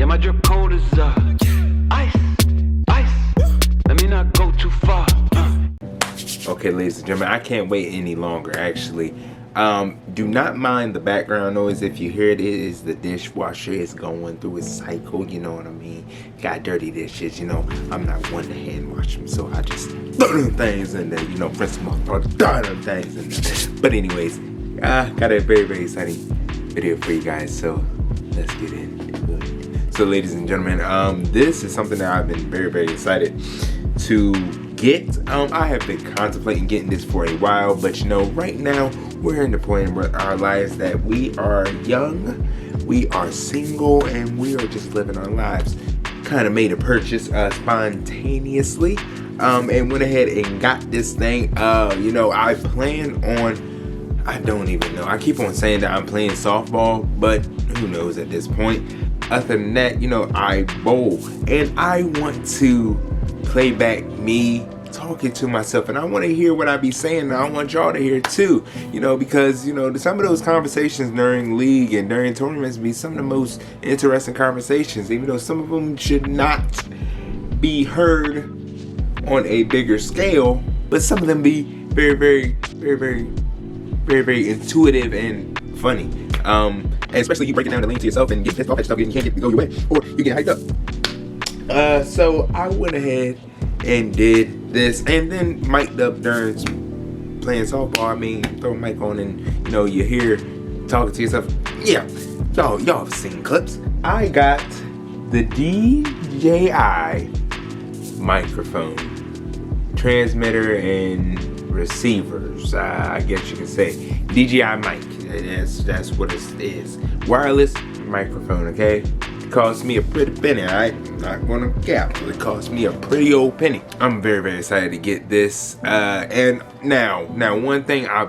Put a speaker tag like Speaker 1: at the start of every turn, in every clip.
Speaker 1: my drip code is ice, let me not go too far.
Speaker 2: Okay, ladies and gentlemen, I can't wait any longer, actually. Do not mind the background noise. If you hear it, it is the dishwasher. It's going through its cycle, you know what I mean? Got dirty dishes, you know. I'm not one to hand wash them, so I just throw them things in there, you know, rinse them off, throw them things in there. But anyways, got a very, very exciting video for you guys, so let's get into it. So ladies and gentlemen, this is something that I've been very, very excited to get. I have been contemplating getting this for a while, but you know, right now we're in the point in our lives that we are young, we are single, and we are just living our lives. Kind of made a purchase spontaneously, and went ahead and got this thing. You know, I plan on, I don't even know, I keep on saying that I'm playing softball, but who knows at this point. Other than that, you know, I bowl, and I want to play back me talking to myself, and I want to hear what I be saying, and I want y'all to hear too, you know, because you know, some of those conversations during league and during tournaments be some of the most interesting conversations, even though some of them should not be heard on a bigger scale, but some of them be very, very, very, very, very, very intuitive and funny. And especially you breaking down the lane to yourself and get pissed off at stuff and you can't get to go your way, or you get hyped up. So I went ahead and did this, and then mic'd up during playing softball. I mean, throw a mic on and you know, you hear talking to yourself. Yeah, y'all have seen clips. I got the DJI microphone, transmitter and receivers, I guess you can say. DJI mic, that's what it is. Wireless microphone, okay? Cost me a pretty penny, alright? I'm not gonna cap. It cost me a pretty old penny. I'm very, very excited to get this. And now one thing I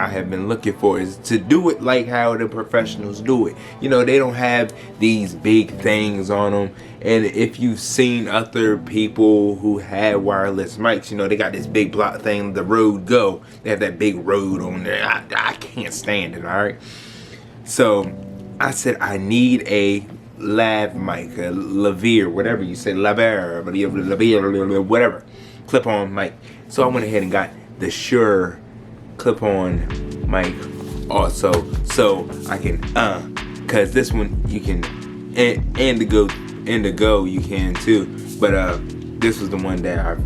Speaker 2: have been looking for is to do it like how the professionals do it. You know, they don't have these big things on them. And if you've seen other people who had wireless mics, you know, they got this big block thing, the Rode Go. They have that big Rode on there. I can't stand it, alright? So I said I need a lav mic, a lavalier, whatever you say, lavalier, whatever, clip-on mic. So I went ahead and got the Shure clip-on mic also, so I can, cause this one you can, and the Go you can too. But this was the one that I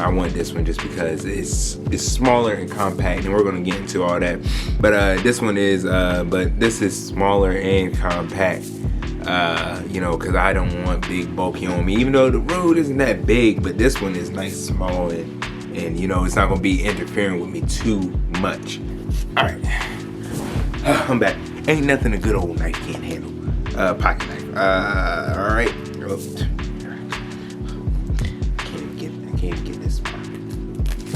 Speaker 2: want this one just because it's smaller and compact, and we're gonna get into all that. But this one is, but this is smaller and compact. You know, because I don't want big bulky on me, even though the Rode isn't that big, but this one is nice, small, and you know, it's not gonna be interfering with me too much. All right, I'm back. Ain't nothing a good old knife can't handle. Pocket knife. All right. Oh. I can't get this part.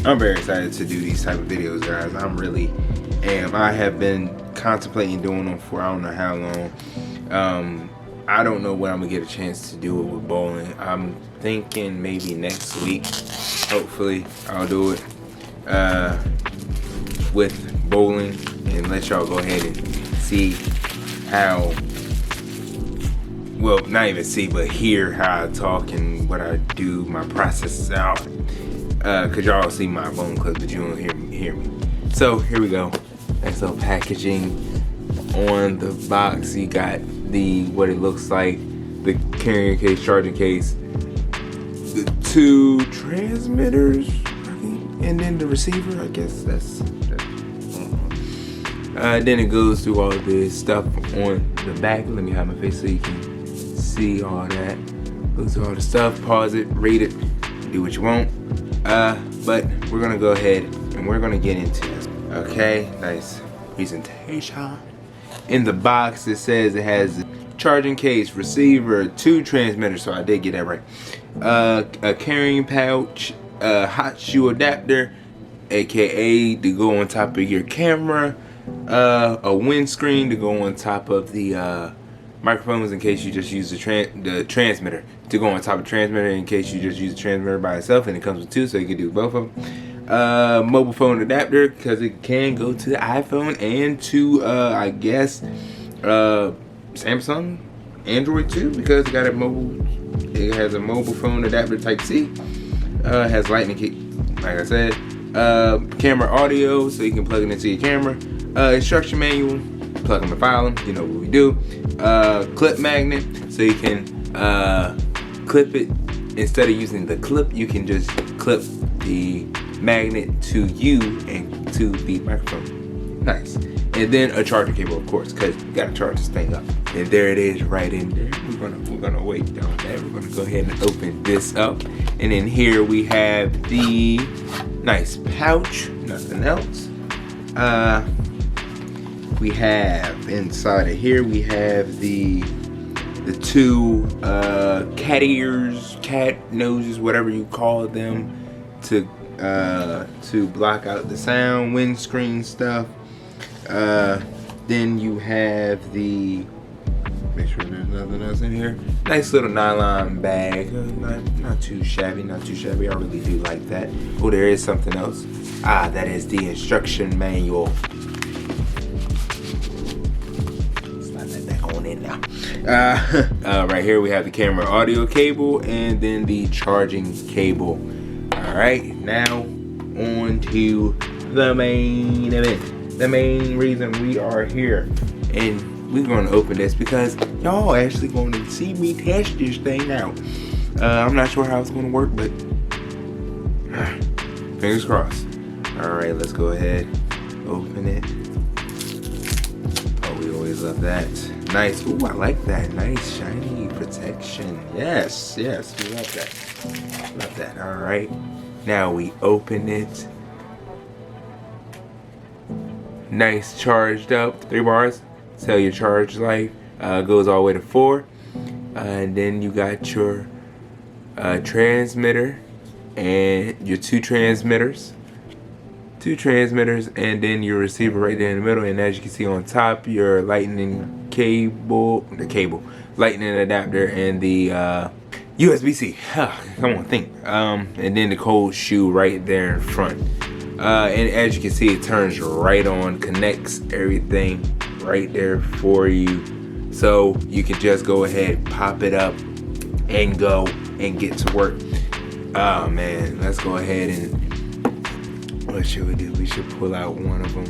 Speaker 2: I'm very excited to do these type of videos, guys. I'm really am. I have been contemplating doing them for I don't know how long. I don't know when I'm gonna get a chance to do it with bowling. I'm thinking maybe next week. Hopefully I'll do it with bowling and let y'all go ahead and see how, well, not even see, but hear how I talk and what I do, my process out. Cause y'all see my bowling clips, but you don't hear me. So here we go. Nice little packaging on the box. You got the what it looks like, the carrying case, charging case, the 2 transmitters, and then the receiver. I guess that's then it goes through all this stuff on the back. Let me hide my face so you can see all that. Goes through all the stuff. Pause it, read it, do what you want. But we're gonna go ahead and we're gonna get into this. Okay, nice presentation. In the box it says it has a charging case, receiver, 2 transmitters, so I did get that right. A carrying pouch, a hot shoe adapter, aka to go on top of your camera, a windscreen to go on top of the microphones in case you just use the transmitter, to go on top of the transmitter in case you just use the transmitter by itself, and it comes with 2 so you can do both of them. Mobile phone adapter because it can go to the iPhone and to I guess Samsung Android too, because it got a mobile. It has a mobile phone adapter Type C. Has lightning kick, like I said. Camera audio, so you can plug it into your camera. Instruction manual, plug them and file them. You know what we do. Clip magnet, so you can clip it. Instead of using the clip, you can just clip the magnet to you and to the microphone. Nice. And then a charger cable, of course, because you gotta charge this thing up. And there it is, right in there. We're gonna wait on that. We're gonna go ahead and open this up. And in here we have the nice pouch, nothing else. We have inside of here, we have the two cat ears, cat noses, whatever you call them, to block out the sound, windscreen stuff. Then you have the, make sure there's nothing else in here. Nice little nylon bag, not too shabby, not too shabby. I really do like that. Oh, there is something else. That is the instruction manual. Slide that back on in now. Right here we have the camera audio cable and then the charging cable. All right, now on to the main event. The main reason we are here, and we're going to open this because y'all actually going to see me test this thing out. I'm not sure how it's going to work, but fingers crossed. All right, let's go ahead, open it. Oh, we always love that. Nice. Ooh, I like that. Nice shiny protection. Yes, we love that. Love that. All right, now we open it. Nice, charged up, 3 bars. Tell your charge life goes all the way to 4. And then you got your transmitter and your two transmitters, and then your receiver right there in the middle. And as you can see on top, your lightning cable, lightning adapter, and the USB-C. Come on, think. And then the cold shoe right there in front. And as you can see, it turns right on, connects everything right there for you. So you can just go ahead, pop it up, and go and get to work. Oh man, let's go ahead and, what should we do? We should pull out one of them.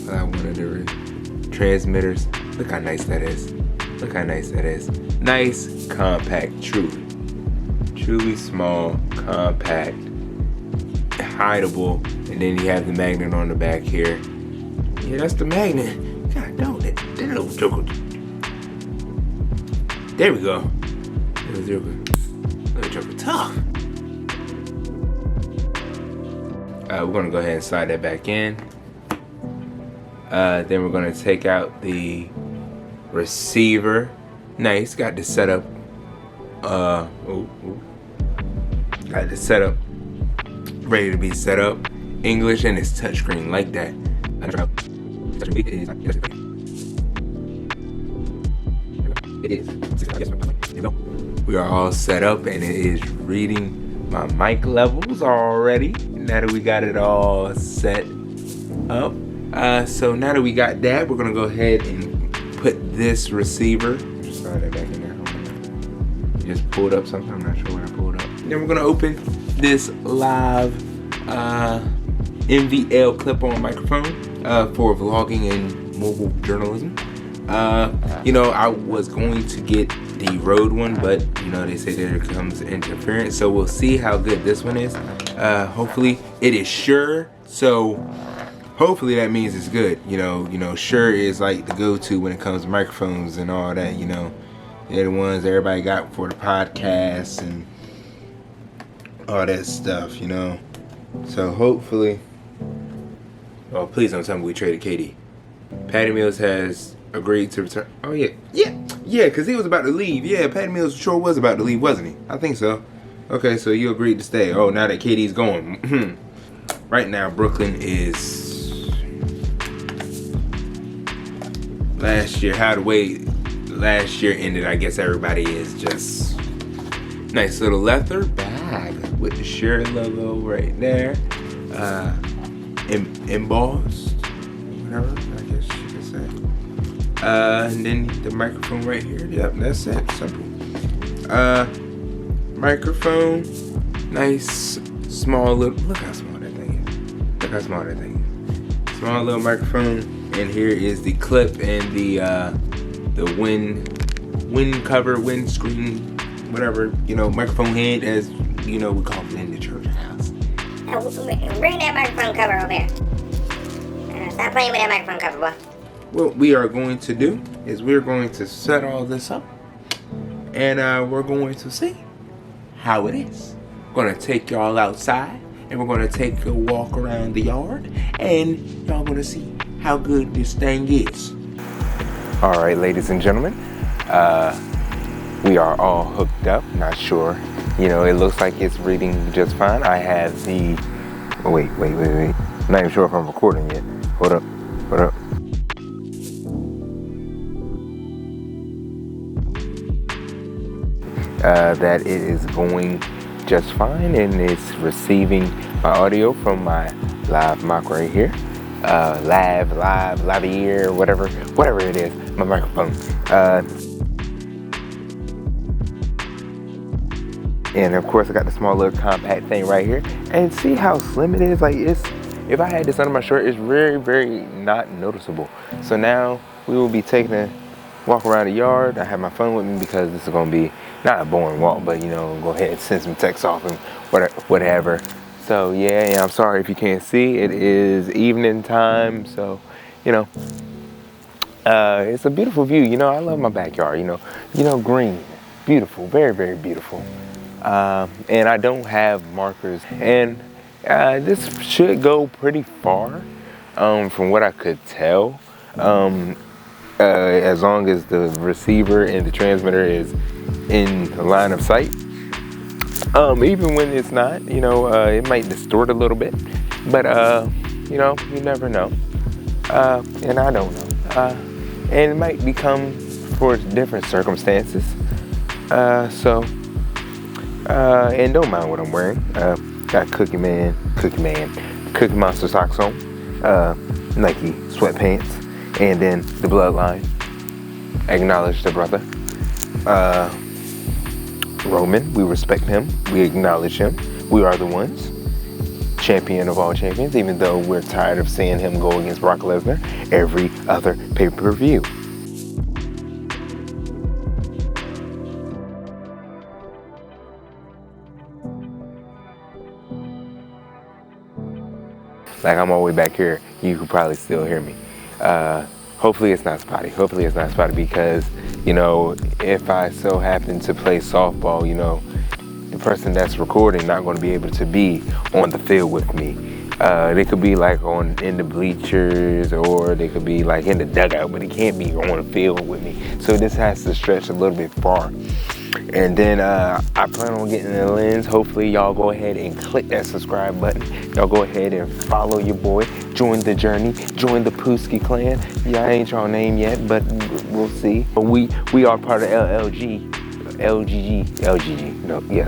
Speaker 2: Pull out one of the transmitters. Look how nice that is. Look how nice that is. Nice, compact, truly small, compact, hideable. And then you have the magnet on the back here. Yeah, that's the magnet. God, don't that little joker. There we go. Little joker tough. We're gonna go ahead and slide that back in. Then we're gonna take out the receiver. Nice, got the setup. Got the setup ready to be set up. English, and it's touchscreen like that. It is. We are all set up, and it is reading my mic levels already. Now that we got it all set up, so now that we got that, we're gonna go ahead and put this receiver. Slide that back in there. Just pulled up something. I'm not sure where I pulled up. Then we're gonna open this live NVL clip-on microphone for vlogging and mobile journalism. You know, I was going to get the Rode one, but you know, they say there comes interference, so we'll see how good this one is. Hopefully it is Shure, so hopefully that means it's good. You know, Shure is like the go-to when it comes to microphones and all that. You know, they're the ones everybody got for the podcasts and all that stuff, you know. So hopefully, oh, please don't tell me we traded KD. Patty Mills has agreed to return. Oh yeah, because he was about to leave. Yeah, Patty Mills sure was about to leave, wasn't he? I think so. Okay, so you agreed to stay. Oh, now that KD's going. Right now, Brooklyn is last year. How the way last year ended, I guess everybody is just nice little leather bag with the Shure logo right there, embossed, whatever I guess you could say. And then the microphone right here. Yep, that's it. Simple. Microphone. Nice, small little. Look how small that thing is. Look how small that thing is. Small little microphone. And here is the clip and the wind cover, windscreen, whatever, you know, microphone head, as you know, we call it in the church house.
Speaker 3: Bring that microphone cover over here. Stop playing with that microphone cover, boy.
Speaker 2: What we are going to do is we're going to set all this up, and we're going to see how it is. We're going to take y'all outside, and we're going to take a walk around the yard, and y'all going to see how good this thing is. All right, ladies and gentlemen, we are all hooked up. Not sure, you know, it looks like it's reading just fine. I have the, oh, wait. I'm not even sure if I'm recording yet. Hold up. That it is going just fine, and it's receiving my audio from my live mic right here. Lavalier, whatever it is, my microphone. And of course I got the small little compact thing right here. And see how slim it is? Like, if I had this under my shirt, it's very, very not noticeable. So now we will be taking a walk around the yard. I have my phone with me because this is gonna be not a boring walk, but you know, go ahead and send some texts off and whatever. So yeah, I'm sorry if you can't see. It is evening time, so you know, it's a beautiful view. You know, I love my backyard. You know, green, beautiful, very, very beautiful. And I don't have markers, and this should go pretty far, from what I could tell. As long as the receiver and the transmitter is in the line of sight. Even when it's not, you know, it might distort a little bit, but you know, you never know. And I don't know. And it might become for different circumstances. And don't mind what I'm wearing. Got Cookie Monster socks on, Nike sweatpants, and then the bloodline. Acknowledge the brother. Roman, we respect him, we acknowledge him. We are the ones. Champion of all champions, even though we're tired of seeing him go against Brock Lesnar every other pay-per-view. Like, I'm all the way back here, you could probably still hear me. Hopefully it's not spotty. Because, you know, if I so happen to play softball, you know, the person that's recording not going to be able to be on the field with me. They could be like in the bleachers, or they could be like in the dugout, but they can't be on the field with me. So this has to stretch a little bit far. And then I plan on getting the lens. Hopefully y'all go ahead and click that subscribe button. Y'all go ahead and follow your boy. Join the journey. Join the Pooski clan. Yeah, I ain't y'all name yet, but we'll see. But we are part of LGG.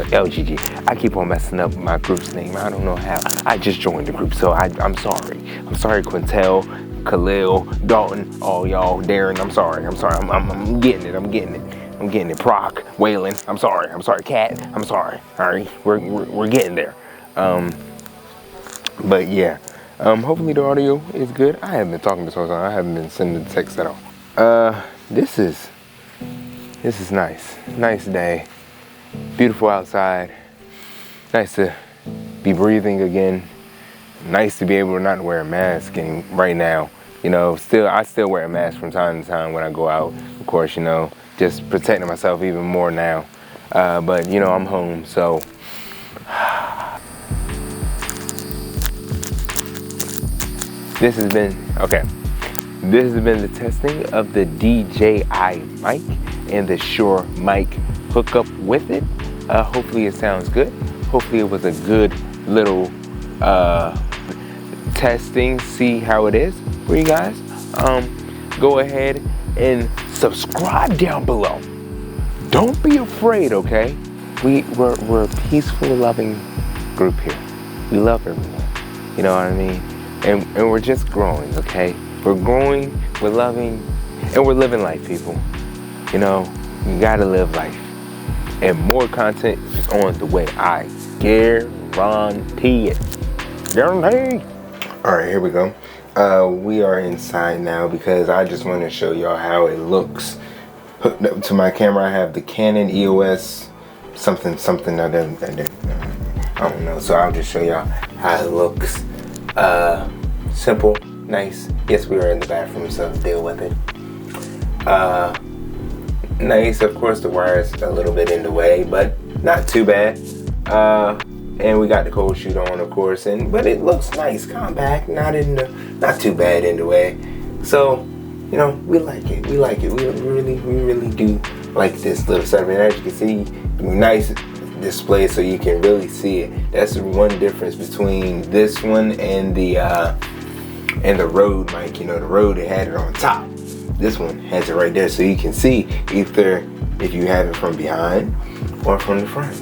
Speaker 2: LGG. I keep on messing up my group's name. I don't know how. I just joined the group, so I'm sorry. I'm sorry, Quintel, Khalil, Dalton, all y'all, Darren. I'm sorry. I'm getting it. I'm getting it. Proc, Waylon. I'm sorry. Kat. I'm sorry. All right, we're getting there. But yeah. Hopefully the audio is good. I haven't been talking this whole time. I haven't been sending the text at all. This is nice. Nice day. Beautiful outside. Nice to be breathing again. Nice to be able to not wear a mask right now. You know, I still wear a mask from time to time when I go out. Of course, you know, just protecting myself even more now. But you know, I'm home, so. This has been the testing of the DJI mic and the Shure mic hookup with it. Hopefully it sounds good. Hopefully it was a good little testing, see how it is for you guys. Go ahead and subscribe down below. Don't be afraid, okay? We're a peaceful, loving group here. We love everyone. You know what I mean? And we're just growing, okay? We're growing, we're loving, And we're living life, people. You know, you gotta live life. And more content is on the way. I guarantee it. Guarantee. Alright, here we go. We are inside now because I just want to show y'all how it looks. Hooked up to my camera, I have the Canon EOS something I don't know. So I'll just show y'all how it looks. Simple, nice. Yes, we are in the bathroom, so deal with it. Nice, of course the wire's a little bit in the way, but not too bad. And we got the cold shoot on, of course, but it looks nice, compact, not too bad in the way. So, you know, we like it. We really do like this little setup. And as you can see, nice display, so you can really see it. That's the one difference between this one and the Rode mic. You know, the Rode, it had it on top. This one has it right there, so you can see either if you have it from behind or from the front.